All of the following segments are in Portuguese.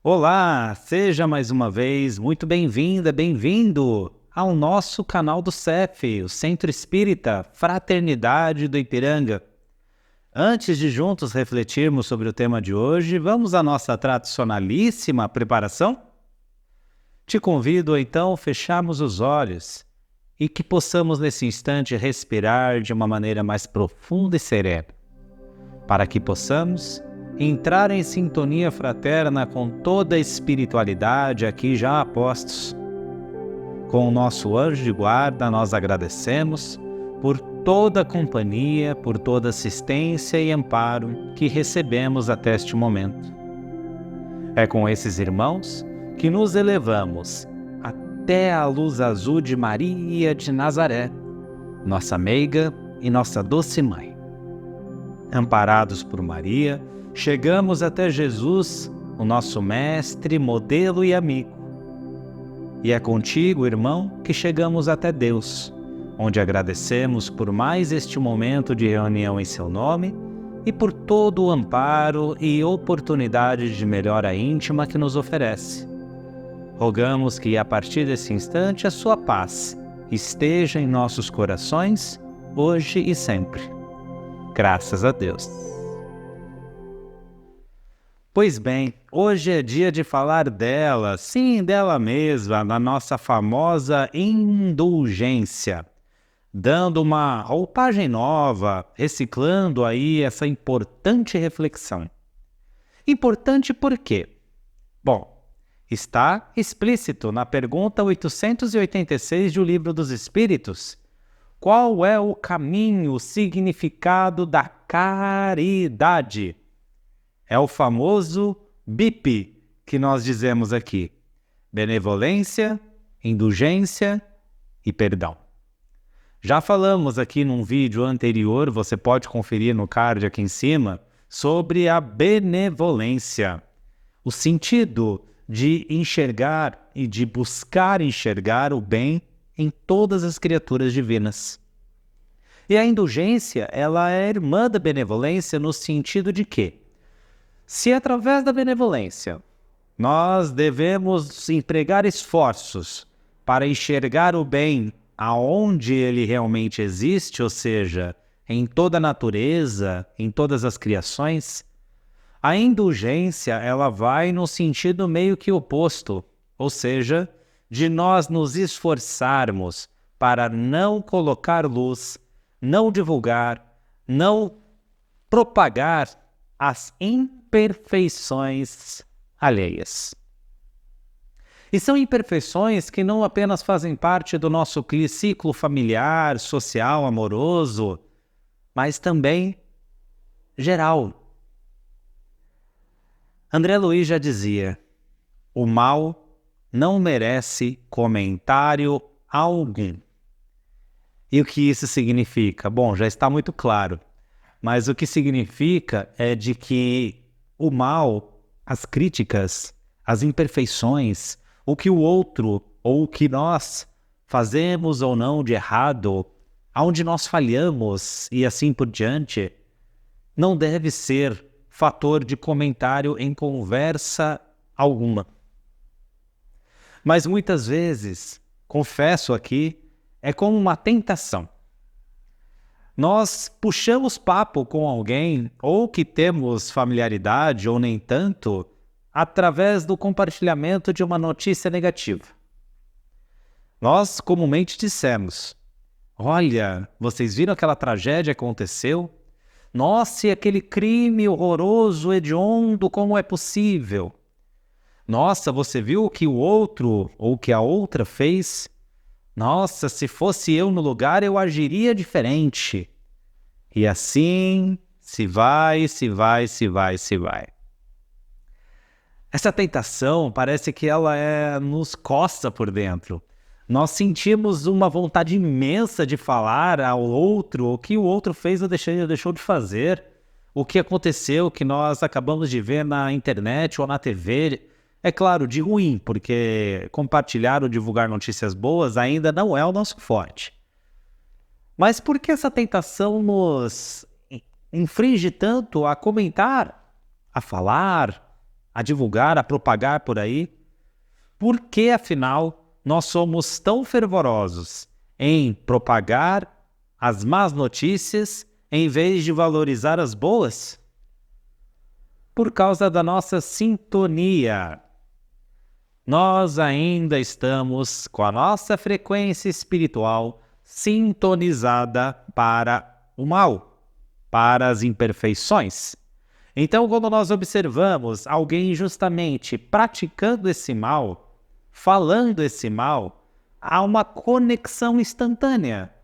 Olá, seja mais uma vez muito bem-vinda, bem-vindo ao nosso canal do CEF, o Centro Espírita Fraternidade do Ipiranga. Antes de juntos refletirmos sobre o tema de hoje, vamos à nossa tradicionalíssima preparação? Te convido então a fecharmos os olhos e que possamos nesse instante respirar de uma maneira mais profunda e serena, para que possamos entrar em sintonia fraterna com toda a espiritualidade aqui já a postos. Com o nosso anjo de guarda, nós agradecemos por toda a companhia, por toda assistência e amparo que recebemos até este momento. É com esses irmãos que nos elevamos até a luz azul de Maria de Nazaré, nossa meiga e nossa doce mãe. Amparados por Maria, chegamos até Jesus, o nosso mestre, modelo e amigo. E é contigo, irmão, que chegamos até Deus, onde agradecemos por mais este momento de reunião em seu nome e por todo o amparo e oportunidade de melhora íntima que nos oferece. Rogamos que, a partir desse instante, a sua paz esteja em nossos corações, hoje e sempre. Graças a Deus. Pois bem, hoje é dia de falar dela, sim, dela mesma, na nossa famosa indulgência, dando uma roupagem nova, reciclando aí essa importante reflexão. Importante por quê? Bom, está explícito na pergunta 886 do Livro dos Espíritos. Qual é o caminho, o significado da caridade? É o famoso BIP que nós dizemos aqui: benevolência, indulgência e perdão. Já falamos aqui num vídeo anterior, você pode conferir no card aqui em cima, sobre a benevolência. O sentido de enxergar e de buscar enxergar o bem em todas as criaturas divinas. E a indulgência, ela é irmã da benevolência no sentido de que, se através da benevolência nós devemos empregar esforços para enxergar o bem aonde ele realmente existe, ou seja, em toda a natureza, em todas as criações, a indulgência ela vai no sentido meio que oposto, ou seja, de nós nos esforçarmos para não colocar luz, não divulgar, não propagar as imperfeições alheias. E são imperfeições que não apenas fazem parte do nosso ciclo familiar, social, amoroso, mas também geral. André Luiz já dizia: o mal não merece comentário algum. E o que isso significa? Bom, já está muito claro. Mas o que significa é de que o mal, as críticas, as imperfeições, o que o outro ou o que nós fazemos ou não de errado, aonde nós falhamos e assim por diante, não deve ser fator de comentário em conversa alguma. Mas muitas vezes, confesso aqui, é como uma tentação. Nós puxamos papo com alguém, ou que temos familiaridade, ou nem tanto, através do compartilhamento de uma notícia negativa. Nós comumente dissemos: olha, vocês viram aquela tragédia que aconteceu? Nossa, e aquele crime horroroso, hediondo, como é possível? Nossa, você viu o que o outro ou o que a outra fez? Nossa, se fosse eu no lugar, eu agiria diferente. E assim se vai. Essa tentação parece que ela nos coça por dentro. Nós sentimos uma vontade imensa de falar ao outro o que o outro fez ou deixou de fazer, o que aconteceu, o que nós acabamos de ver na internet ou na TV. É claro, de ruim, porque compartilhar ou divulgar notícias boas ainda não é o nosso forte. Mas por que essa tentação nos infringe tanto a comentar, a falar, a divulgar, a propagar por aí? Por que, afinal, nós somos tão fervorosos em propagar as más notícias em vez de valorizar as boas? Por causa da nossa sintonia. Nós ainda estamos com a nossa frequência espiritual sintonizada para o mal, para as imperfeições. Então, quando nós observamos alguém justamente praticando esse mal, falando esse mal, há uma conexão instantânea.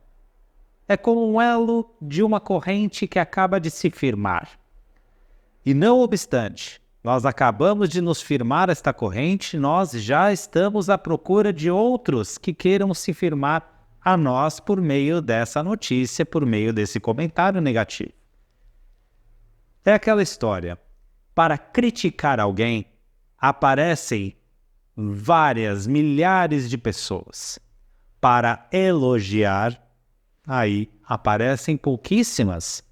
É como um elo de uma corrente que acaba de se firmar. E não obstante, nós acabamos de nos firmar esta corrente, nós já estamos à procura de outros que queiram se firmar a nós por meio dessa notícia, por meio desse comentário negativo. É aquela história. Para criticar alguém, aparecem várias, milhares de pessoas. Para elogiar, aí aparecem pouquíssimas.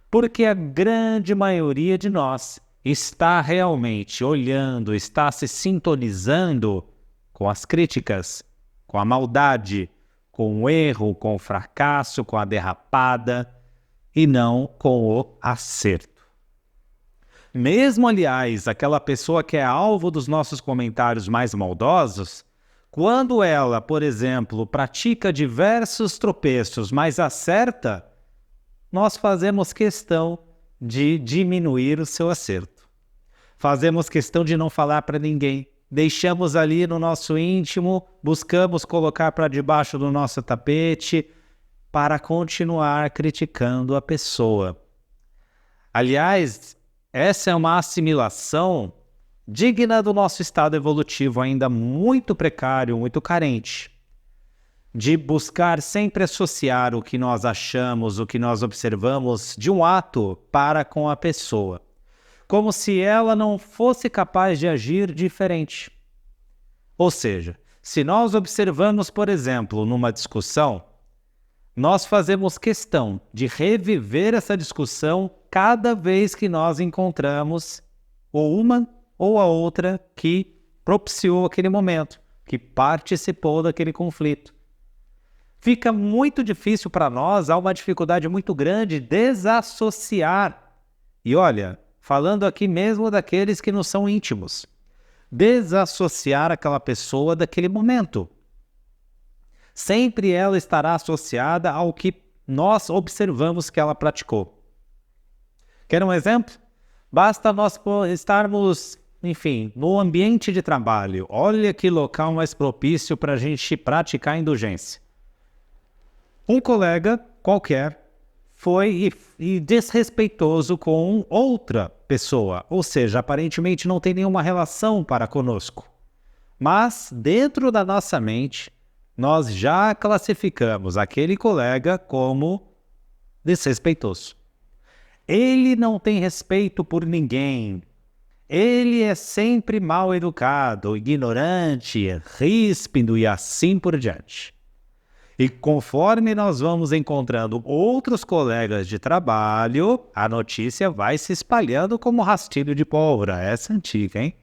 Porque a grande maioria de nós está realmente olhando, está se sintonizando com as críticas, com a maldade, com o erro, com o fracasso, com a derrapada, e não com o acerto. Mesmo, aliás, aquela pessoa que é alvo dos nossos comentários mais maldosos, quando ela, por exemplo, pratica diversos tropeços, mas acerta, nós fazemos questão de diminuir o seu acerto. Fazemos questão de não falar para ninguém. Deixamos ali no nosso íntimo, buscamos colocar para debaixo do nosso tapete para continuar criticando a pessoa. Aliás, essa é uma assimilação digna do nosso estado evolutivo ainda muito precário, muito carente. De buscar sempre associar o que nós achamos, o que nós observamos de um ato para com a pessoa, como se ela não fosse capaz de agir diferente. Ou seja, se nós observamos, por exemplo, numa discussão, nós fazemos questão de reviver essa discussão cada vez que nós encontramos ou uma ou a outra que propiciou aquele momento, que participou daquele conflito. Fica muito difícil para nós, há uma dificuldade muito grande de desassociar. E olha, falando aqui mesmo daqueles que não são íntimos, desassociar aquela pessoa daquele momento. Sempre ela estará associada ao que nós observamos que ela praticou. Quer um exemplo? Basta nós estarmos, enfim, no ambiente de trabalho. Olha que local mais propício para a gente praticar indulgência. Um colega qualquer foi desrespeitoso com outra pessoa, ou seja, aparentemente não tem nenhuma relação para conosco. Mas, dentro da nossa mente, nós já classificamos aquele colega como desrespeitoso. Ele não tem respeito por ninguém. Ele é sempre mal educado, ignorante, ríspido e assim por diante. E conforme nós vamos encontrando outros colegas de trabalho, a notícia vai se espalhando como rastilho de pólvora. Essa é antiga, hein?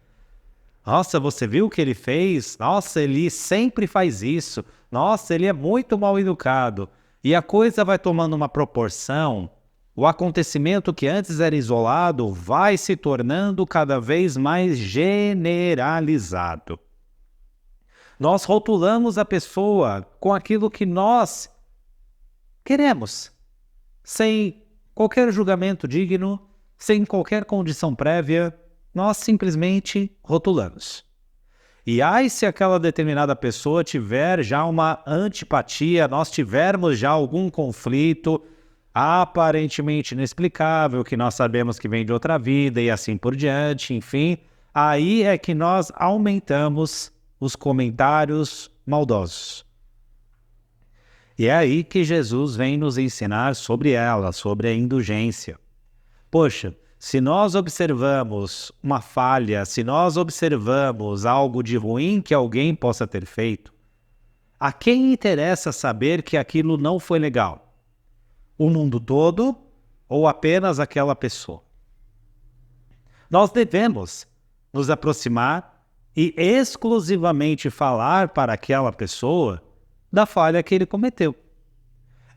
Nossa, você viu o que ele fez? Nossa, ele sempre faz isso. Nossa, ele é muito mal educado. E a coisa vai tomando uma proporção. O acontecimento que antes era isolado vai se tornando cada vez mais generalizado. Nós rotulamos a pessoa com aquilo que nós queremos, sem qualquer julgamento digno, sem qualquer condição prévia, nós simplesmente rotulamos. E aí, se aquela determinada pessoa tiver já uma antipatia, nós tivermos já algum conflito aparentemente inexplicável, que nós sabemos que vem de outra vida e assim por diante, enfim, aí é que nós aumentamos os comentários maldosos. E é aí que Jesus vem nos ensinar sobre ela, sobre a indulgência. Poxa, se nós observamos uma falha, se nós observamos algo de ruim que alguém possa ter feito, a quem interessa saber que aquilo não foi legal? O mundo todo ou apenas aquela pessoa? Nós devemos nos aproximar e exclusivamente falar para aquela pessoa da falha que ele cometeu.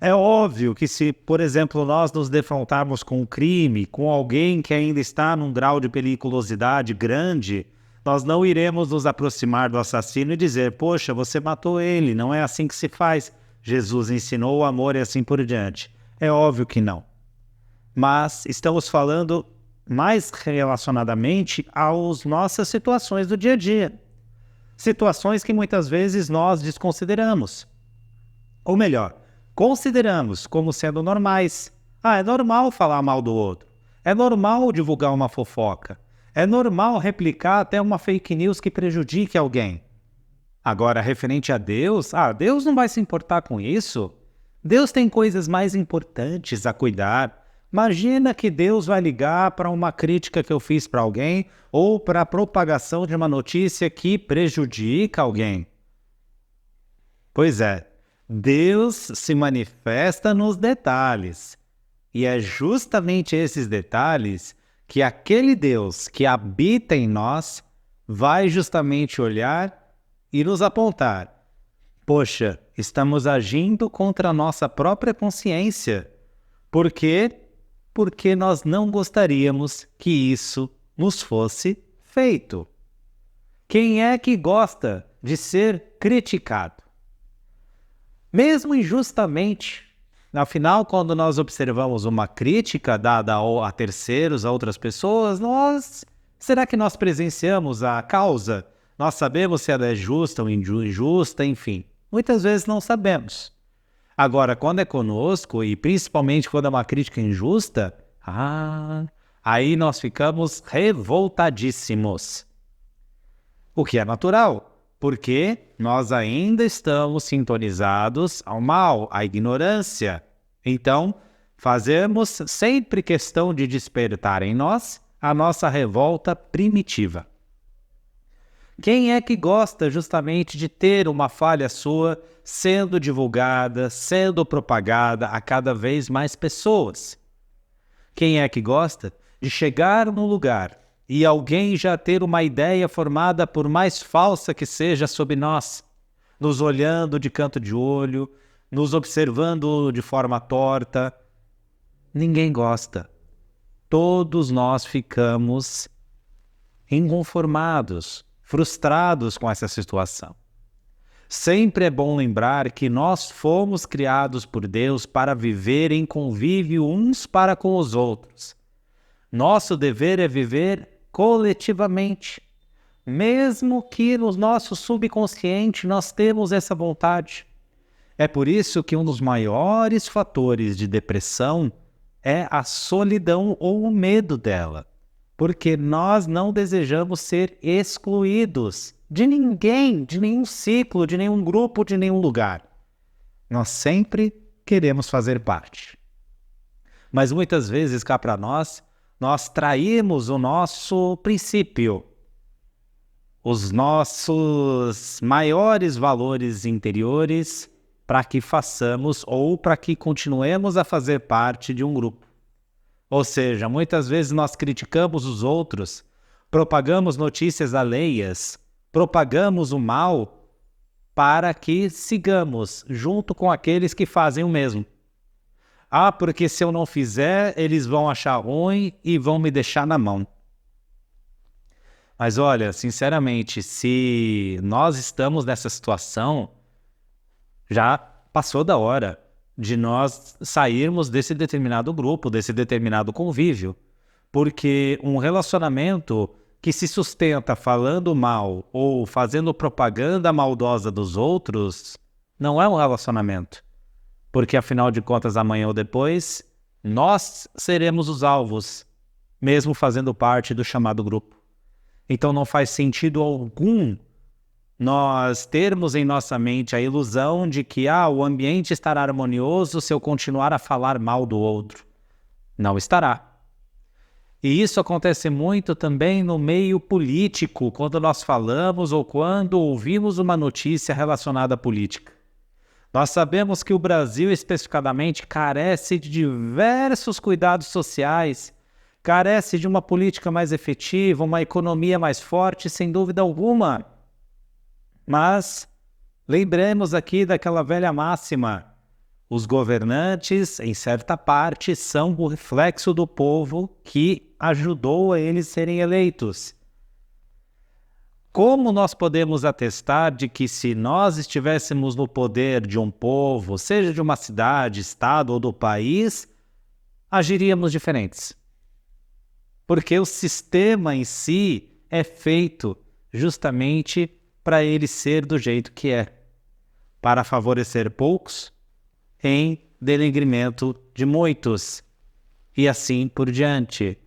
É óbvio que se, por exemplo, nós nos defrontarmos com um crime, com alguém que ainda está num grau de periculosidade grande, nós não iremos nos aproximar do assassino e dizer, poxa, você matou ele, não é assim que se faz. Jesus ensinou o amor e assim por diante. É óbvio que não. Mas estamos falando mais relacionadamente às nossas situações do dia a dia. Situações que muitas vezes nós desconsideramos. Ou melhor, consideramos como sendo normais. É normal falar mal do outro. É normal divulgar uma fofoca. É normal replicar até uma fake news que prejudique alguém. Agora, referente a Deus, Deus não vai se importar com isso. Deus tem coisas mais importantes a cuidar. Imagina que Deus vai ligar para uma crítica que eu fiz para alguém ou para a propagação de uma notícia que prejudica alguém. Pois é, Deus se manifesta nos detalhes. E é justamente esses detalhes que aquele Deus que habita em nós vai justamente olhar e nos apontar. Poxa, estamos agindo contra a nossa própria consciência. Por quê? Porque nós não gostaríamos que isso nos fosse feito. Quem é que gosta de ser criticado? Mesmo injustamente. Afinal, quando nós observamos uma crítica dada a terceiros, a outras pessoas, será que nós presenciamos a causa? Nós sabemos se ela é justa ou injusta, enfim. Muitas vezes não sabemos. Agora, quando é conosco, e principalmente quando é uma crítica injusta, aí nós ficamos revoltadíssimos. O que é natural, porque nós ainda estamos sintonizados ao mal, à ignorância. Então, fazemos sempre questão de despertar em nós a nossa revolta primitiva. Quem é que gosta justamente de ter uma falha sua sendo divulgada, sendo propagada a cada vez mais pessoas? Quem é que gosta de chegar num lugar e alguém já ter uma ideia formada, por mais falsa que seja, sobre nós, nos olhando de canto de olho, nos observando de forma torta? Ninguém gosta. Todos nós ficamos inconformados, frustrados com essa situação. Sempre é bom lembrar que nós fomos criados por Deus para viver em convívio uns para com os outros. Nosso dever é viver coletivamente, mesmo que no nosso subconsciente nós temos essa vontade. É por isso que um dos maiores fatores de depressão é a solidão ou o medo dela. Porque nós não desejamos ser excluídos de ninguém, de nenhum ciclo, de nenhum grupo, de nenhum lugar. Nós sempre queremos fazer parte. Mas muitas vezes, cá para nós traímos o nosso princípio, os nossos maiores valores interiores para que façamos ou para que continuemos a fazer parte de um grupo. Ou seja, muitas vezes nós criticamos os outros, propagamos notícias alheias, propagamos o mal para que sigamos junto com aqueles que fazem o mesmo. Porque se eu não fizer, eles vão achar ruim e vão me deixar na mão. Mas olha, sinceramente, se nós estamos nessa situação, já passou da hora de nós sairmos desse determinado grupo, desse determinado convívio. Porque um relacionamento que se sustenta falando mal ou fazendo propaganda maldosa dos outros, não é um relacionamento. Porque, afinal de contas, amanhã ou depois, nós seremos os alvos, mesmo fazendo parte do chamado grupo. Então não faz sentido algum nós termos em nossa mente a ilusão de que o ambiente estará harmonioso se eu continuar a falar mal do outro. Não estará. E isso acontece muito também no meio político, quando nós falamos ou quando ouvimos uma notícia relacionada à política. Nós sabemos que o Brasil, especificadamente, carece de diversos cuidados sociais, carece de uma política mais efetiva, uma economia mais forte, sem dúvida alguma. Mas lembremos aqui daquela velha máxima: os governantes, em certa parte, são o reflexo do povo que ajudou a eles serem eleitos. Como nós podemos atestar de que, se nós estivéssemos no poder de um povo, seja de uma cidade, estado ou do país, agiríamos diferentes? Porque o sistema em si é feito justamente para ele ser do jeito que é, para favorecer poucos em denegrimento de muitos, e assim por diante.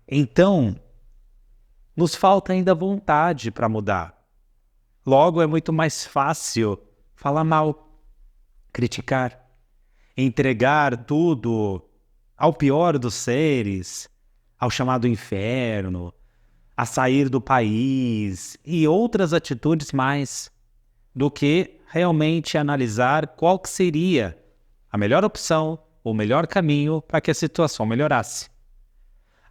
Então, nos falta ainda vontade para mudar. Logo, é muito mais fácil falar mal, criticar, entregar tudo ao pior dos seres, ao chamado inferno, a sair do país e outras atitudes mais, do que realmente analisar qual que seria a melhor opção, o melhor caminho para que a situação melhorasse.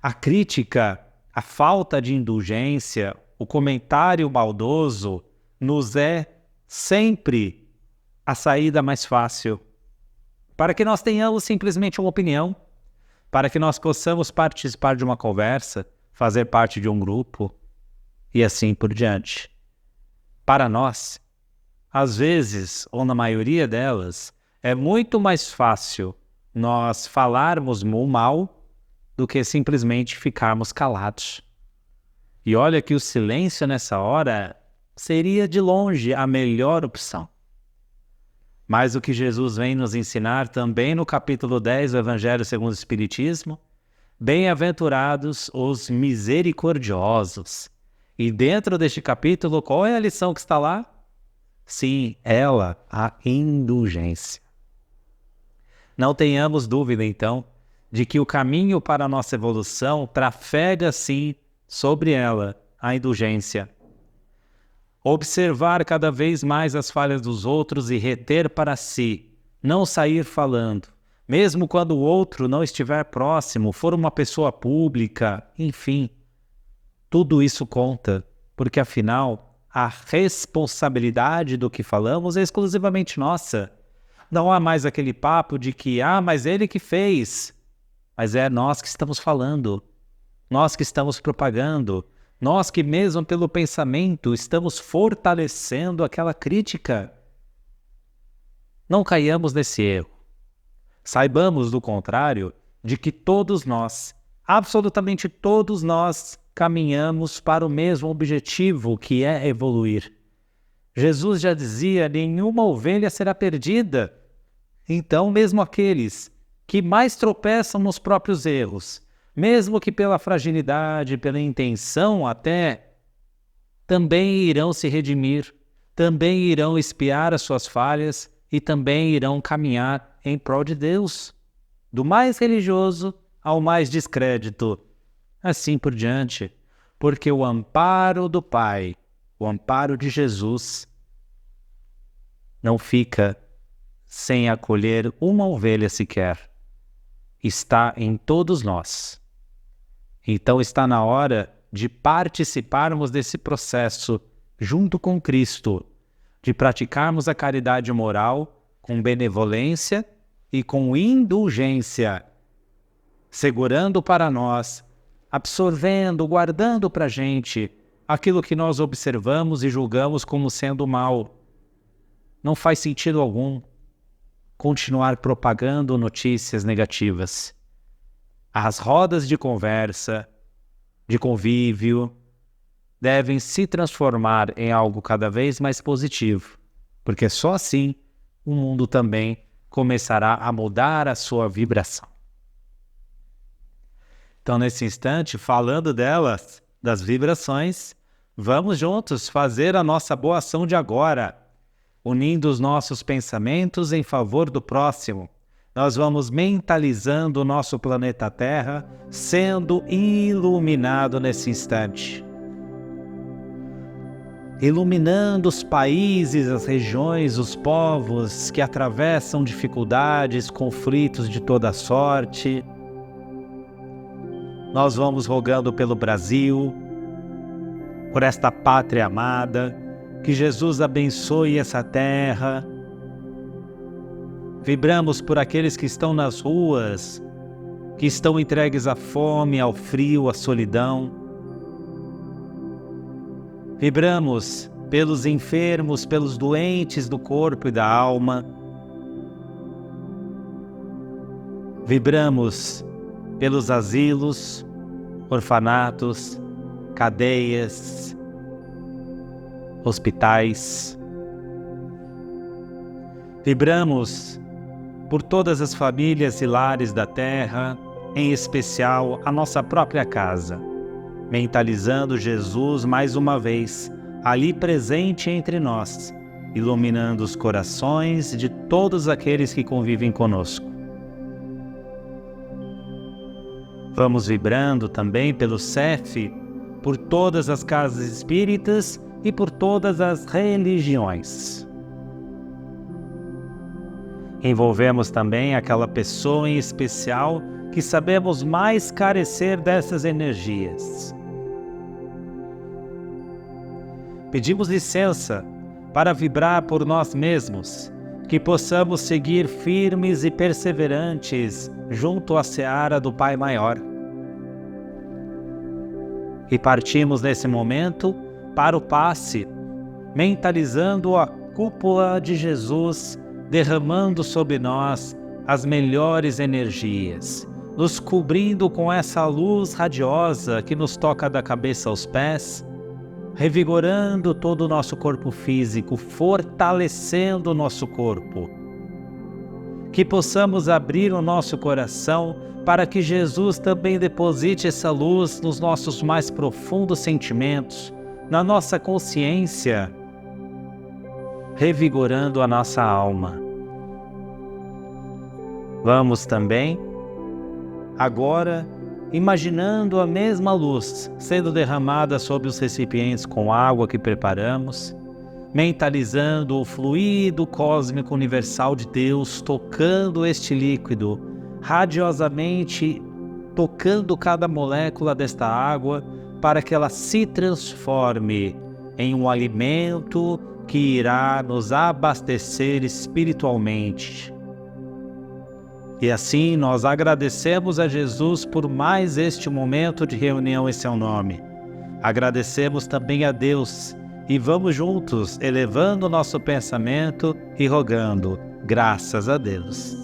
A crítica, a falta de indulgência, o comentário maldoso nos é sempre a saída mais fácil, para que nós tenhamos simplesmente uma opinião, para que nós possamos participar de uma conversa, fazer parte de um grupo e assim por diante. Para nós, às vezes, ou na maioria delas, é muito mais fácil nós falarmos o mal do que simplesmente ficarmos calados. E olha que o silêncio nessa hora seria de longe a melhor opção. Mas o que Jesus vem nos ensinar também no capítulo 10 do Evangelho segundo o Espiritismo: bem-aventurados os misericordiosos. E dentro deste capítulo, qual é a lição que está lá? Sim, ela, a indulgência. Não tenhamos dúvida, então, de que o caminho para a nossa evolução trafega, sim, sobre ela, a indulgência. Observar cada vez mais as falhas dos outros e reter para si, não sair falando, mesmo quando o outro não estiver próximo, for uma pessoa pública, enfim. Tudo isso conta, porque afinal, a responsabilidade do que falamos é exclusivamente nossa. Não há mais aquele papo de que, mas ele que fez. Mas é nós que estamos falando, nós que estamos propagando, nós que mesmo pelo pensamento estamos fortalecendo aquela crítica. Não caiamos nesse erro. Saibamos, do contrário, de que todos nós, absolutamente todos nós, caminhamos para o mesmo objetivo, que é evoluir. Jesus já dizia: nenhuma ovelha será perdida. Então, mesmo aqueles que mais tropeçam nos próprios erros, mesmo que pela fragilidade, pela intenção até, também irão se redimir, também irão expiar as suas falhas e também irão caminhar em prol de Deus, do mais religioso ao mais descrédito, assim por diante, porque o amparo do Pai, o amparo de Jesus, não fica sem acolher uma ovelha sequer. Está em todos nós. Então está na hora de participarmos desse processo junto com Cristo, de praticarmos a caridade moral com benevolência e com indulgência, segurando para nós, absorvendo, guardando para a gente aquilo que nós observamos e julgamos como sendo mal. Não faz sentido algum continuar propagando notícias negativas. As rodas de conversa, de convívio, devem se transformar em algo cada vez mais positivo, porque só assim o mundo também começará a mudar a sua vibração. Então, nesse instante, falando delas, das vibrações, vamos juntos fazer a nossa boa ação de agora, unindo os nossos pensamentos em favor do próximo. Nós vamos mentalizando o nosso planeta Terra sendo iluminado nesse instante. Iluminando os países, as regiões, os povos que atravessam dificuldades, conflitos de toda sorte. nós vamos rogando pelo Brasil, por esta pátria amada, que Jesus abençoe essa terra. Vibramos por aqueles que estão nas ruas, que estão entregues à fome, ao frio, à solidão. Vibramos pelos enfermos, pelos doentes do corpo e da alma. Vibramos pelos asilos, orfanatos, cadeias, hospitais. Vibramos por todas as famílias e lares da terra, em especial a nossa própria casa, mentalizando Jesus mais uma vez, ali presente entre nós, iluminando os corações de todos aqueles que convivem conosco. Vamos vibrando também pelo CEF, por todas as casas espíritas e por todas as religiões. Envolvemos também aquela pessoa em especial que sabemos mais carecer dessas energias. Pedimos licença para vibrar por nós mesmos, que possamos seguir firmes e perseverantes junto à seara do Pai Maior. E partimos nesse momento para o passe, mentalizando a cúpula de Jesus, derramando sobre nós as melhores energias, nos cobrindo com essa luz radiosa que nos toca da cabeça aos pés, revigorando todo o nosso corpo físico, fortalecendo o nosso corpo. Que possamos abrir o nosso coração para que Jesus também deposite essa luz nos nossos mais profundos sentimentos, na nossa consciência, revigorando a nossa alma. Vamos também, agora, imaginando a mesma luz sendo derramada sobre os recipientes com água que preparamos, mentalizando o fluido cósmico universal de Deus, tocando este líquido, radiosamente tocando cada molécula desta água, para que ela se transforme em um alimento que irá nos abastecer espiritualmente. E assim nós agradecemos a Jesus por mais este momento de reunião em seu nome. Agradecemos também a Deus e vamos juntos elevando nosso pensamento e rogando, graças a Deus.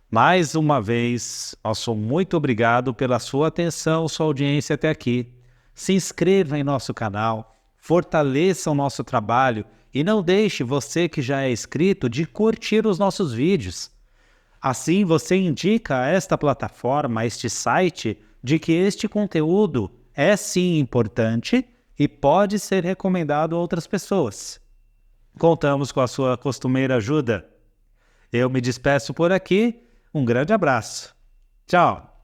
Mais uma vez, nosso muito obrigado pela sua atenção, sua audiência até aqui. Se inscreva em nosso canal, fortaleça o nosso trabalho e não deixe você que já é inscrito de curtir os nossos vídeos. Assim você indica a esta plataforma, a este site, de que este conteúdo é sim importante e pode ser recomendado a outras pessoas. Contamos com a sua costumeira ajuda. Eu me despeço por aqui. Um grande abraço. Tchau!